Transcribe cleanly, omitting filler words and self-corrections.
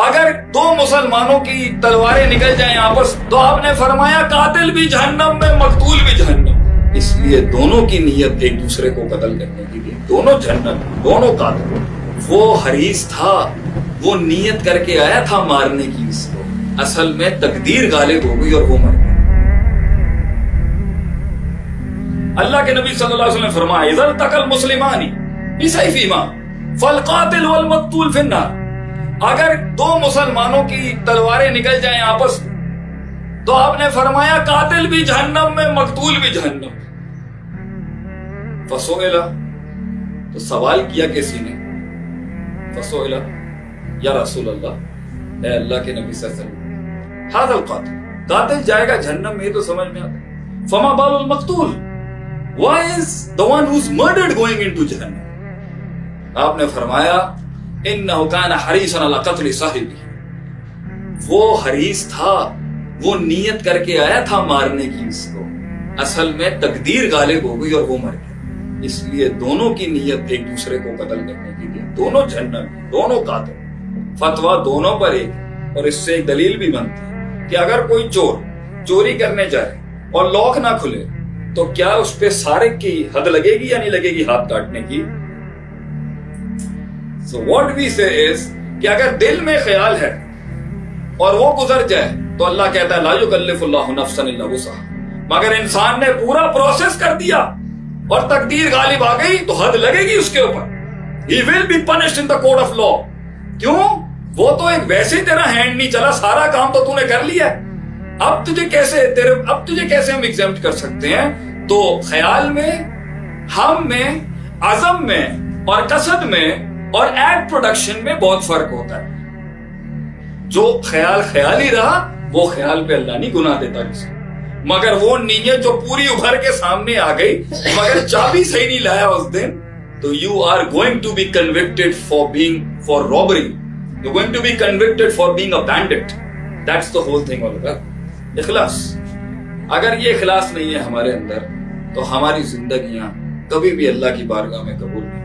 اگر دو مسلمانوں کی تلواریں نکل جائیں آپس تو آپ نے فرمایا قاتل بھی جہنم میں مقتول بھی جہنم، اس لیے دونوں کی نیت ایک دوسرے کو قتل کرنے کی تھی، دونوں جہنم دونوں قاتل۔ وہ حریص تھا، وہ نیت کر کے آیا تھا مارنے کی، اس کو اصل میں تقدیر غالب ہو گئی اور وہ مر گیا۔ اللہ کے نبی صلی اللہ علیہ وسلم نے فرمایا اذا التقى المسلمان بسيفهما فالقاتل والمقتول في النار، اگر دو مسلمانوں کی تلواریں نکل جائیں آپس تو آپ نے فرمایا قاتل بھی جہنم میں مقتول بھی جہنم۔ فسئل، تو سوال کیا کسی نے، فسئل یا رسول اللہ، اے اللہ کے نبی صلی اللہ علیہ وسلم، هذا القاتل، قاتل جائے گا جہنم میں، یہ تو سمجھ میں آتا ہے، فما بال المقتول، why is the one who's murdered going into جہنم؟ آپ نے فرمایا انه كان حريصا على قتل صاحبه، وہ حریص تھا، وہ نیت کر کے آیا تھا مارنے کی، اس کو اصل میں تقدیر غالب ہو گئی اور وہ مر گیا، اس لیے دونوں کی نیت ایک دوسرے کو قتل کرنے کی تھی، دونوں جہنم دونوں قاتل۔ فتویٰ دونوں پر ایک، اور اس سے ایک دلیل بھی بنتی ہے کہ اگر کوئی چور چوری کرنے جائے اور لاک نہ کھلے تو کیا اس پہ سارق کی حد لگے گی یا نہیں لگے گی ہاتھ کاٹنے کی؟ So what we say is کہ اگر دل میں خیال ہے اور وہ گزر جائے تو اللہ کہتا ہے لا یکلف اللہ نفسا الا وسعها، مگر انسان نے پورا پروسیس کر دیا اور تقدیر غالب آ گئی تو حد لگے گی اس کے اوپر، he will be punished in the court of law۔ کیوں؟ وہ تو ایک ویسے تیرا ہینڈ نہیں چلا، سارا کام تو نے کر لیا، اب تجھے کیسے ہم ایگزمپٹ کر سکتے ہیں؟ تو خیال میں، ہم میں، عزم میں اور قصد میں اور ایکٹ پروڈکشن میں بہت فرق ہوتا ہے۔ جو خیال ہی رہا وہ خیال پہ اللہ نہیں گناہ دیتا کسی، مگر وہ نیت جو پوری ابھر کے سامنے آ گئی مگر چابی صحیح نہیں لایا اس دن، تو you are going to be convicted for robbery, you are going to be convicted for being a bandit. That's the whole thing all about اخلاص۔ اگر یہ اخلاص نہیں ہے ہمارے اندر تو ہماری زندگیاں کبھی بھی اللہ کی بارگاہ میں قبول نہیں۔